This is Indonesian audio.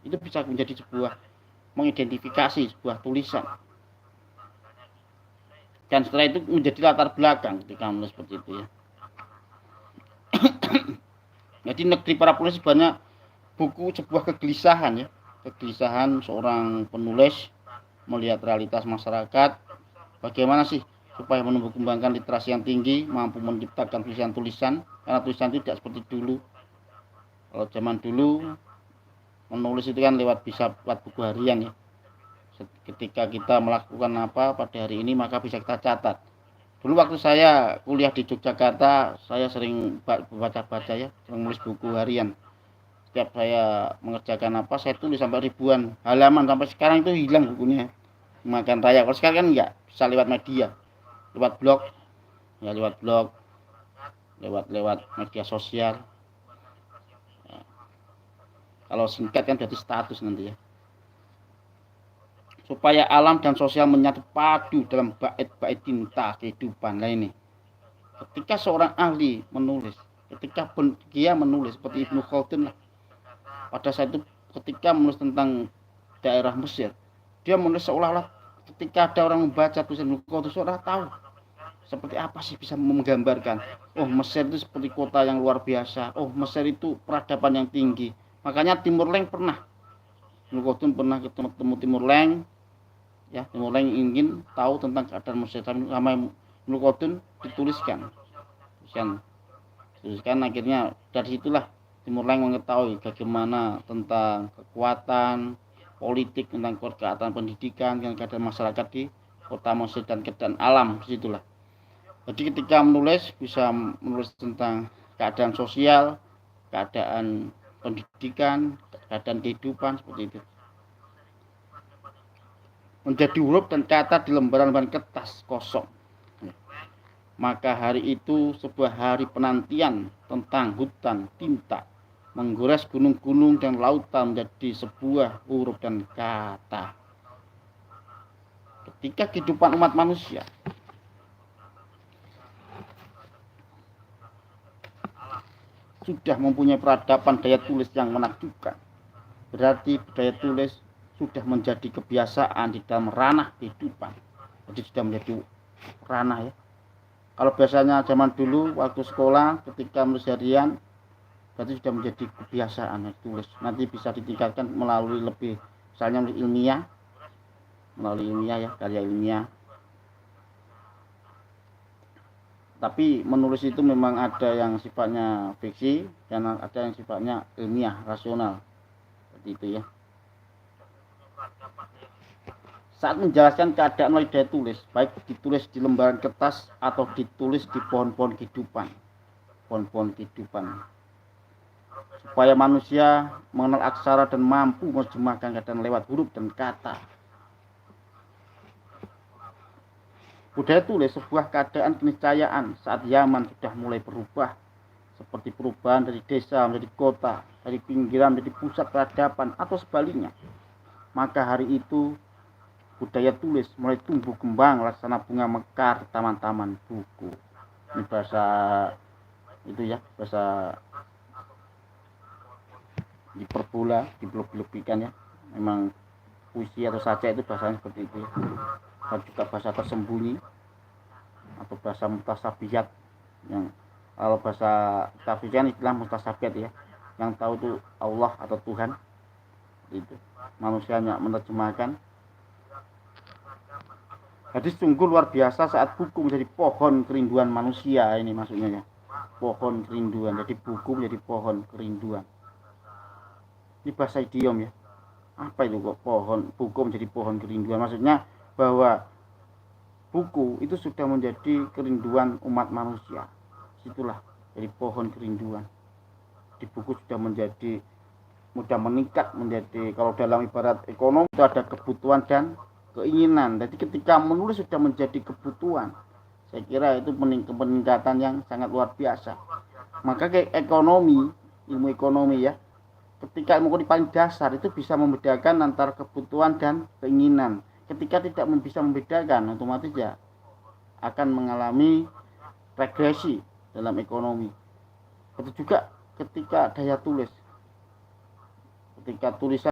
itu bisa menjadi sebuah mengidentifikasi sebuah tulisan. Dan setelah itu menjadi latar belakang ketika menulis seperti itu ya. Jadi negeri para penulis banyak buku sebuah kegelisahan ya, kegelisahan seorang penulis melihat realitas masyarakat, bagaimana sih supaya menumbuh kembangkan literasi yang tinggi, mampu menciptakan tulisan-tulisan, karena tulisan itu tidak seperti dulu. Kalau zaman dulu menulis itu kan bisa lewat buku harian ya. Ketika kita melakukan apa pada hari ini maka bisa kita catat. Dulu waktu saya kuliah di Yogyakarta, saya sering baca-baca ya, sering menulis buku harian. Setiap saya mengerjakan apa, saya tulis sampai ribuan halaman, sampai sekarang itu hilang bukunya. Makan raya. Kalau sekarang kan enggak, bisa lewat media, lewat blog, ya lewat blog, lewat media sosial. Ya. Kalau singkat kan jadi status nanti ya. Supaya alam dan sosial menyatu padu dalam bait-bait cinta kehidupan. Nah ini, ketika seorang ahli menulis, ketika dia menulis seperti Ibnu Khaldun pada saat itu, ketika menulis tentang daerah Mesir, dia menulis seolah-olah ketika ada orang membaca tulisan Ibnu Khaldun, seolah tahu seperti apa sih, bisa menggambarkan, oh Mesir itu seperti kota yang luar biasa, oh Mesir itu peradaban yang tinggi. Makanya Timur Leng pernah, Ibnu Khaldun pernah ketemu Timur Leng ya, Timur Leng ingin tahu tentang keadaan Mesir, sama Ibnu Khaldun dituliskan akhirnya dari situlah Timur Leng mengetahui bagaimana tentang kekuatan politik, tentang keadaan pendidikan, dan keadaan masyarakat di kota Mesir dan keadaan alam disitulah. Jadi ketika menulis bisa menulis tentang keadaan sosial, keadaan pendidikan, keadaan kehidupan seperti itu. Menjadi huruf dan kata di lembaran-lembaran kertas kosong. Maka hari itu sebuah hari penantian tentang hutan tinta, menggores gunung-gunung dan lautan menjadi sebuah huruf dan kata. Ketika kehidupan umat manusia sudah mempunyai peradaban daya tulis yang menakjubkan, berarti budaya tulis sudah menjadi kebiasaan di dalam ranah kehidupan. Jadi sudah menjadi ranah ya. Kalau biasanya zaman dulu waktu sekolah ketika menulis harian, berarti sudah menjadi kebiasaan tulis. Nanti bisa ditingkatkan melalui lebih, misalnya melalui ilmiah ya, karya ilmiah. Tapi menulis itu memang ada yang sifatnya fiksi dan ada yang sifatnya ilmiah, rasional. Seperti itu ya. Saat menjelaskan keadaan melalui daya tulis, baik ditulis di lembaran kertas atau ditulis di pohon-pohon kehidupan, supaya manusia mengenal aksara dan mampu menerjemahkan keadaan lewat huruf dan kata. Budaya tulis sebuah keadaan keniscayaan saat zaman sudah mulai berubah, seperti perubahan dari desa menjadi kota, dari pinggiran menjadi pusat peradaban, atau sebaliknya. Maka hari itu budaya tulis mulai tumbuh kembang laksana bunga mekar di taman-taman buku. Ini bahasa itu ya, bahasa diperbola, diblok-blokikan ya. Memang puisi atau saja itu bahasanya seperti itu ya. Dan juga bahasa tersembunyi atau bahasa mutasabihat, yang kalau bahasa tafijan istilah mutasabihat ya, yang tahu itu Allah atau Tuhan. Itu manusianya menerjemahkan. Jadi sungguh luar biasa saat buku menjadi pohon kerinduan manusia. Ini maksudnya ya, pohon kerinduan. Jadi buku menjadi pohon kerinduan. Ini bahasa idiom ya. Apa itu kok buku menjadi pohon kerinduan? Maksudnya bahwa buku itu sudah menjadi kerinduan umat manusia. Situlah jadi pohon kerinduan. Di buku sudah menjadi, mudah meningkat menjadi, kalau dalam ibarat ekonomi itu ada kebutuhan dan keinginan. Jadi ketika menulis sudah menjadi kebutuhan, saya kira itu peningkatan yang sangat luar biasa. Maka kayak ilmu ekonomi ya, ketika ilmu paling dasar itu bisa membedakan antara kebutuhan dan keinginan. Ketika tidak bisa membedakan, otomatis ya akan mengalami regresi dalam ekonomi. Itu juga ketika daya tulis, ketika tulisan